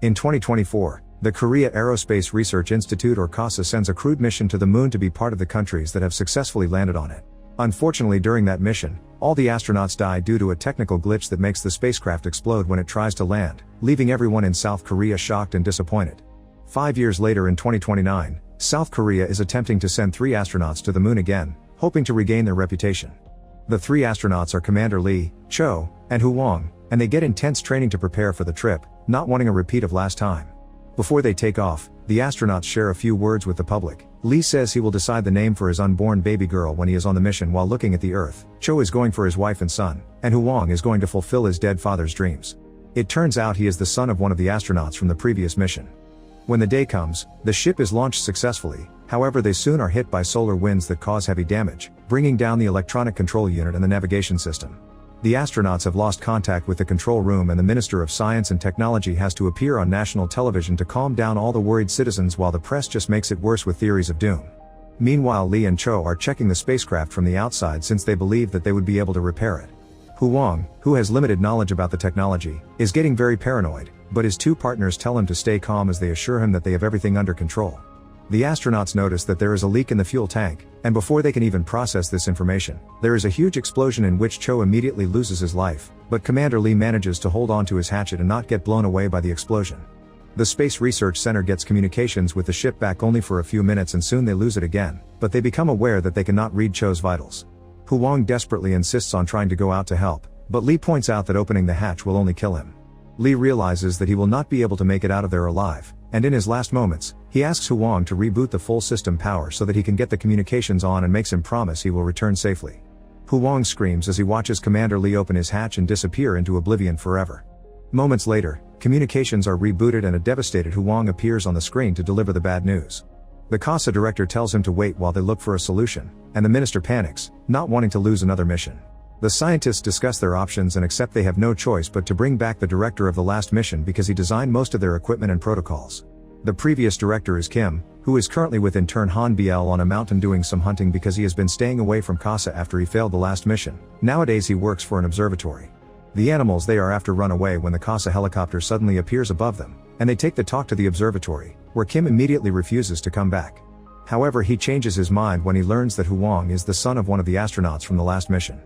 In 2024, the Korea Aerospace Research Institute or KASA sends a crewed mission to the moon to be part of the countries that have successfully landed on it. Unfortunately, during that mission, all the astronauts die due to a technical glitch that makes the spacecraft explode when it tries to land, leaving everyone in South Korea shocked and disappointed. 5 years later in 2029, South Korea is attempting to send 3 astronauts to the moon again, hoping to regain their reputation. The 3 astronauts are Commander Lee, Cho, and Hu Wang, and they get intense training to prepare for the trip, not wanting a repeat of last time. Before they take off, the astronauts share a few words with the public. Lee says he will decide the name for his unborn baby girl when he is on the mission while looking at the Earth. Cho is going for his wife and son, and Hu Wang is going to fulfill his dead father's dreams. It turns out he is the son of one of the astronauts from the previous mission. When the day comes, the ship is launched successfully, however they soon are hit by solar winds that cause heavy damage, bringing down the electronic control unit and the navigation system. The astronauts have lost contact with the control room and the Minister of Science and Technology has to appear on national television to calm down all the worried citizens while the press just makes it worse with theories of doom. Meanwhile, Lee and Cho are checking the spacecraft from the outside since they believe that they would be able to repair it. Hu Wang, who has limited knowledge about the technology, is getting very paranoid, but his 2 partners tell him to stay calm as they assure him that they have everything under control. The astronauts notice that there is a leak in the fuel tank, and before they can even process this information, there is a huge explosion in which Cho immediately loses his life, but Commander Lee manages to hold on to his hatchet and not get blown away by the explosion. The Space Research Center gets communications with the ship back only for a few minutes and soon they lose it again, but they become aware that they cannot read Cho's vitals. Hu Wang desperately insists on trying to go out to help, but Lee points out that opening the hatch will only kill him. Lee realizes that he will not be able to make it out of there alive, and in his last moments, he asks Hu Wang to reboot the full system power so that he can get the communications on and makes him promise he will return safely. Hu Wang screams as he watches Commander Lee open his hatch and disappear into oblivion forever. Moments later, communications are rebooted and a devastated Hu Wang appears on the screen to deliver the bad news. The KASA director tells him to wait while they look for a solution, and the minister panics, not wanting to lose another mission. The scientists discuss their options and accept they have no choice but to bring back the director of the last mission because he designed most of their equipment and protocols. The previous director is Kim, who is currently with intern Han Biel on a mountain doing some hunting because he has been staying away from KASA after he failed the last mission. Nowadays he works for an observatory. The animals they are after run away when the KASA helicopter suddenly appears above them, and they take the talk to the observatory, where Kim immediately refuses to come back. However, he changes his mind when he learns that Hu Wang is the son of one of the astronauts from the last mission.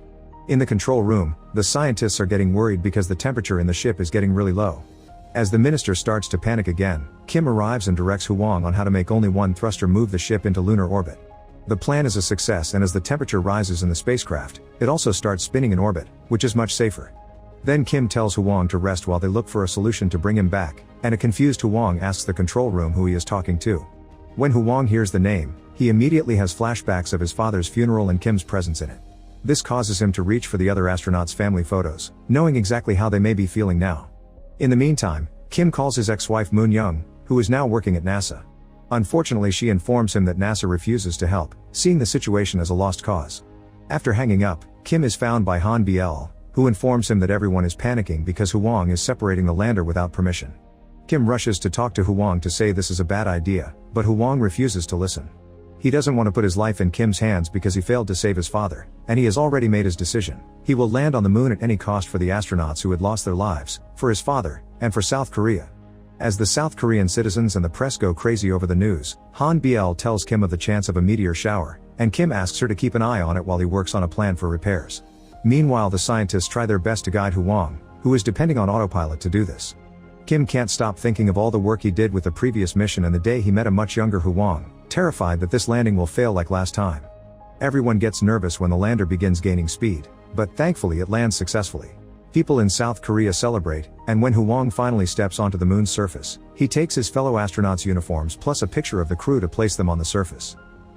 In the control room, the scientists are getting worried because the temperature in the ship is getting really low. As the minister starts to panic again, Kim arrives and directs Hu Wang on how to make only one thruster move the ship into lunar orbit. The plan is a success, and as the temperature rises in the spacecraft, it also starts spinning in orbit, which is much safer. Then Kim tells Hu Wang to rest while they look for a solution to bring him back, and a confused Hu Wang asks the control room who he is talking to. When Hu Wang hears the name, he immediately has flashbacks of his father's funeral and Kim's presence in it. This causes him to reach for the other astronauts' family photos, knowing exactly how they may be feeling now. In the meantime, Kim calls his ex-wife Moon Young, who is now working at NASA. Unfortunately, she informs him that NASA refuses to help, seeing the situation as a lost cause. After hanging up, Kim is found by Han Biel, who informs him that everyone is panicking because Hu Wang is separating the lander without permission. Kim rushes to talk to Hu Wang to say this is a bad idea, but Hu Wang refuses to listen. He doesn't want to put his life in Kim's hands because he failed to save his father, and he has already made his decision. He will land on the moon at any cost for the astronauts who had lost their lives, for his father, and for South Korea. As the South Korean citizens and the press go crazy over the news, Han Biel tells Kim of the chance of a meteor shower, and Kim asks her to keep an eye on it while he works on a plan for repairs. Meanwhile, the scientists try their best to guide Hu Wang, who is depending on autopilot to do this. Kim can't stop thinking of all the work he did with the previous mission and the day he met a much younger Hu Wang, terrified that this landing will fail like last time. Everyone gets nervous when the lander begins gaining speed, but thankfully it lands successfully. People in South Korea celebrate, and when Hu Wang finally steps onto the moon's surface, he takes his fellow astronauts' uniforms plus a picture of the crew to place them on the surface.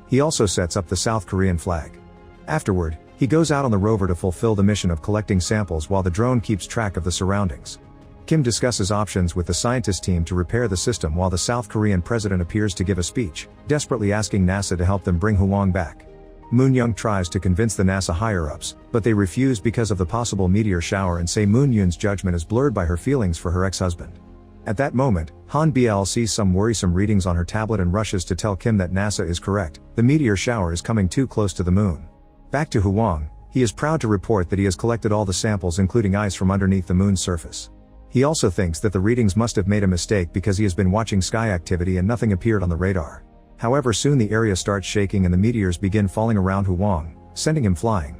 He also sets up the South Korean flag. Afterward, he goes out on the rover to fulfill the mission of collecting samples while the drone keeps track of the surroundings. Kim discusses options with the scientist team to repair the system while the South Korean president appears to give a speech, desperately asking NASA to help them bring Hu Wang back. Moon Young tries to convince the NASA higher-ups, but they refuse because of the possible meteor shower and say Moon Yoon's judgment is blurred by her feelings for her ex-husband. At that moment, Han Biel sees some worrisome readings on her tablet and rushes to tell Kim that NASA is correct, the meteor shower is coming too close to the moon. Back to Hu Wang, he is proud to report that he has collected all the samples including ice from underneath the moon's surface. He also thinks that the readings must have made a mistake because he has been watching sky activity and nothing appeared on the radar. However, soon the area starts shaking and the meteors begin falling around Huang, sending him flying.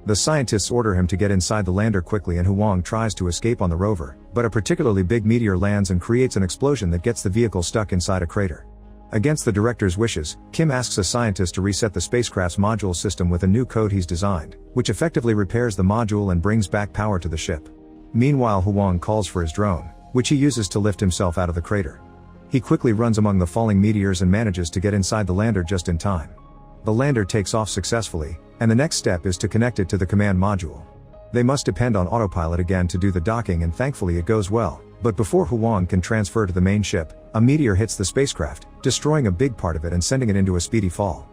The scientists order him to get inside the lander quickly and Huang tries to escape on the rover, but a particularly big meteor lands and creates an explosion that gets the vehicle stuck inside a crater. Against the director's wishes, Kim asks a scientist to reset the spacecraft's module system with a new code he's designed, which effectively repairs the module and brings back power to the ship. Meanwhile, Huang calls for his drone, which he uses to lift himself out of the crater. He quickly runs among the falling meteors and manages to get inside the lander just in time. The lander takes off successfully, and the next step is to connect it to the command module. They must depend on autopilot again to do the docking, and thankfully it goes well, but before Huang can transfer to the main ship, a meteor hits the spacecraft, destroying a big part of it and sending it into a speedy fall.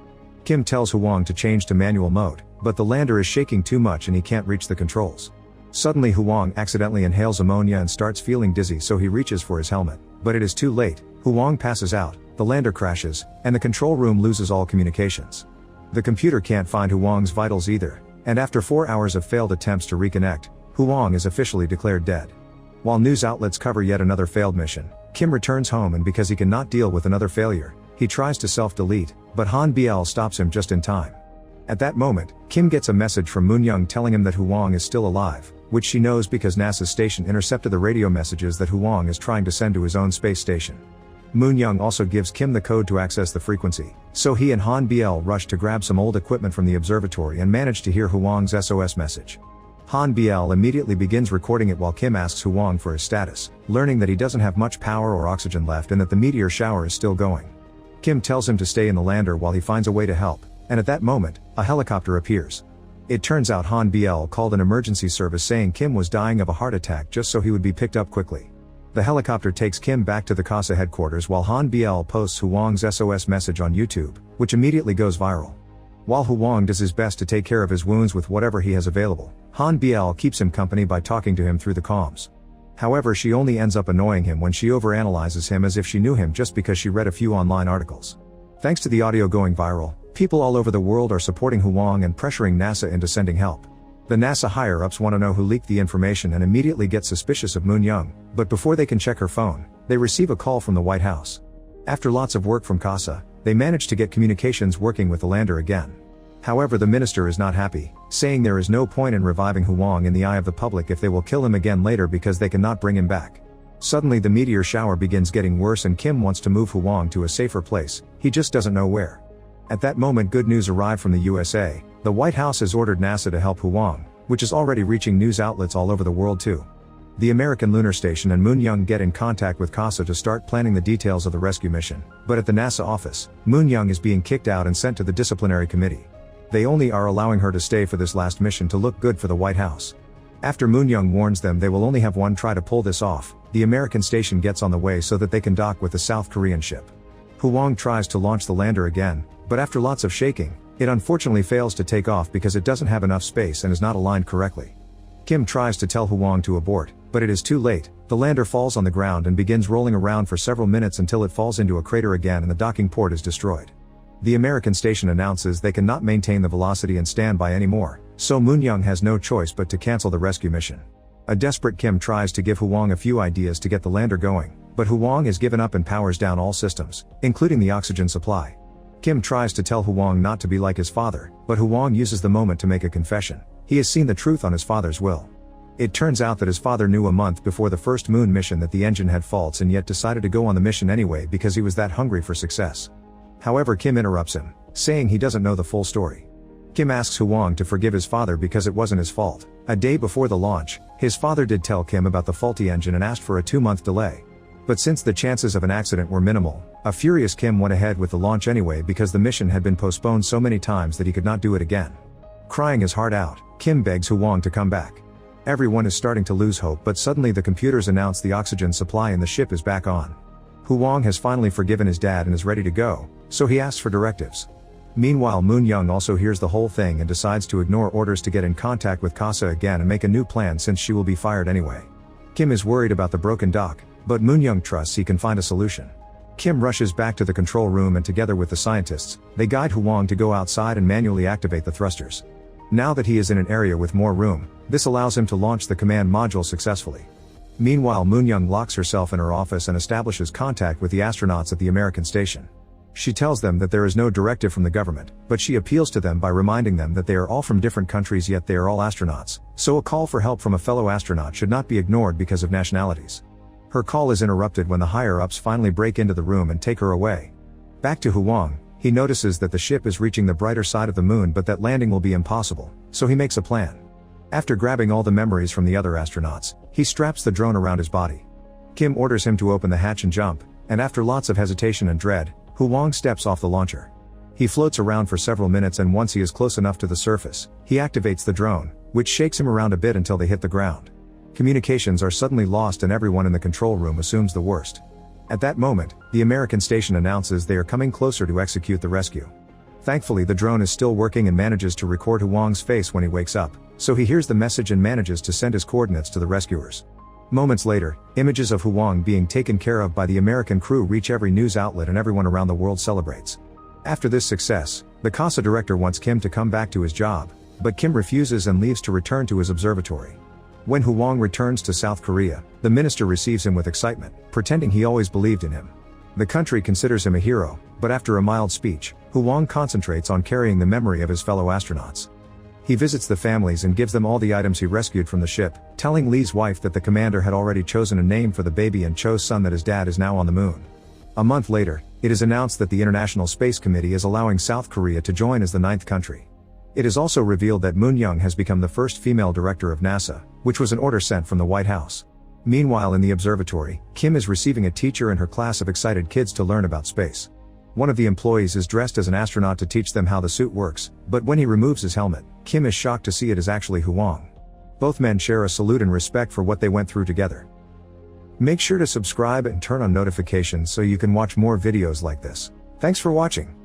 Kim tells Huang to change to manual mode, but the lander is shaking too much and he can't reach the controls. Suddenly Huang accidentally inhales ammonia and starts feeling dizzy, so he reaches for his helmet, but it is too late. Huang passes out, the lander crashes, and the control room loses all communications. The computer can't find Huang's vitals either, and after 4 hours of failed attempts to reconnect, Huang is officially declared dead. While news outlets cover yet another failed mission, Kim returns home, and because he cannot deal with another failure, he tries to self-delete, but Han Biel stops him just in time. At that moment, Kim gets a message from Moon-young telling him that Huang is still alive, which she knows because NASA's station intercepted the radio messages that Huang is trying to send to his own space station. Moon-young also gives Kim the code to access the frequency, so he and Han Biel rush to grab some old equipment from the observatory and manage to hear Huang's SOS message. Han Biel immediately begins recording it while Kim asks Huang for his status, learning that he doesn't have much power or oxygen left and that the meteor shower is still going. Kim tells him to stay in the lander while he finds a way to help, and at that moment, a helicopter appears. It turns out Han Biel called an emergency service saying Kim was dying of a heart attack just so he would be picked up quickly. The helicopter takes Kim back to the CASA headquarters while Han Biel posts Huang's SOS message on YouTube, which immediately goes viral. While Huang does his best to take care of his wounds with whatever he has available, Han Biel keeps him company by talking to him through the comms. However, she only ends up annoying him when she overanalyzes him as if she knew him just because she read a few online articles. Thanks to the audio going viral, people all over the world are supporting Huang and pressuring NASA into sending help. The NASA higher-ups want to know who leaked the information and immediately get suspicious of Moon-young, but before they can check her phone, they receive a call from the White House. After lots of work from CASA, they manage to get communications working with the lander again. However, the minister is not happy, saying there is no point in reviving Huang in the eye of the public if they will kill him again later because they cannot bring him back. Suddenly the meteor shower begins getting worse and Kim wants to move Huang to a safer place, he just doesn't know where. At that moment, good news arrived from the USA. The White House has ordered NASA to help Huang, which is already reaching news outlets all over the world too. The American lunar station and Moon-young get in contact with CASA to start planning the details of the rescue mission, but at the NASA office, Moon-young is being kicked out and sent to the disciplinary committee. They only are allowing her to stay for this last mission to look good for the White House. After Moon-young warns them they will only have one try to pull this off, the American station gets on the way so that they can dock with the South Korean ship. Huang tries to launch the lander again, but after lots of shaking, it unfortunately fails to take off because it doesn't have enough space and is not aligned correctly. Kim tries to tell Huang to abort, but it is too late. The lander falls on the ground and begins rolling around for several minutes until it falls into a crater again and the docking port is destroyed. The American station announces they cannot maintain the velocity and standby anymore, so Moon-young has no choice but to cancel the rescue mission. A desperate Kim tries to give Huang a few ideas to get the lander going, but Huang has given up and powers down all systems, including the oxygen supply. Kim tries to tell Huang not to be like his father, but Huang uses the moment to make a confession. He has seen the truth on his father's will. It turns out that his father knew a month before the first moon mission that the engine had faults and yet decided to go on the mission anyway because he was that hungry for success. However, Kim interrupts him, saying he doesn't know the full story. Kim asks Huang to forgive his father because it wasn't his fault. A day before the launch, his father did tell Kim about the faulty engine and asked for a 2-month delay. But since the chances of an accident were minimal, a furious Kim went ahead with the launch anyway because the mission had been postponed so many times that he could not do it again. Crying his heart out, Kim begs Huang to come back. Everyone is starting to lose hope, but suddenly the computers announce the oxygen supply in the ship is back on. Huang has finally forgiven his dad and is ready to go, so he asks for directives. Meanwhile, Moon-young also hears the whole thing and decides to ignore orders to get in contact with CASA again and make a new plan since she will be fired anyway. Kim is worried about the broken dock, but Moon-young trusts he can find a solution. Kim rushes back to the control room and together with the scientists, they guide Huang to go outside and manually activate the thrusters. Now that he is in an area with more room, this allows him to launch the command module successfully. Meanwhile, Moon-young locks herself in her office and establishes contact with the astronauts at the American station. She tells them that there is no directive from the government, but she appeals to them by reminding them that they are all from different countries, yet they are all astronauts, so a call for help from a fellow astronaut should not be ignored because of nationalities. Her call is interrupted when the higher-ups finally break into the room and take her away. Back to Huang, he notices that the ship is reaching the brighter side of the moon but that landing will be impossible, so he makes a plan. After grabbing all the memories from the other astronauts, he straps the drone around his body. Kim orders him to open the hatch and jump, and after lots of hesitation and dread, Huang steps off the launcher. He floats around for several minutes, and once he is close enough to the surface, he activates the drone, which shakes him around a bit until they hit the ground. Communications are suddenly lost and everyone in the control room assumes the worst. At that moment, the American station announces they are coming closer to execute the rescue. Thankfully, the drone is still working and manages to record Huang's face when he wakes up, so he hears the message and manages to send his coordinates to the rescuers. Moments later, images of Huang being taken care of by the American crew reach every news outlet and everyone around the world celebrates. After this success, the CASA director wants Kim to come back to his job, but Kim refuses and leaves to return to his observatory. When Huang returns to South Korea, the minister receives him with excitement, pretending he always believed in him. The country considers him a hero, but after a mild speech, Huang concentrates on carrying the memory of his fellow astronauts. He visits the families and gives them all the items he rescued from the ship, telling Lee's wife that the commander had already chosen a name for the baby and chose son, that his dad is now on the moon. A month later, it is announced that the International Space Committee is allowing South Korea to join as the 9th country. It is also revealed that Moon-young has become the first female director of NASA, which was an order sent from the White House. Meanwhile, in the observatory, Kim is receiving a teacher and her class of excited kids to learn about space. One of the employees is dressed as an astronaut to teach them how the suit works, but when he removes his helmet, Kim is shocked to see it is actually Huang. Both men share a salute and respect for what they went through together. Make sure to subscribe and turn on notifications so you can watch more videos like this. Thanks for watching.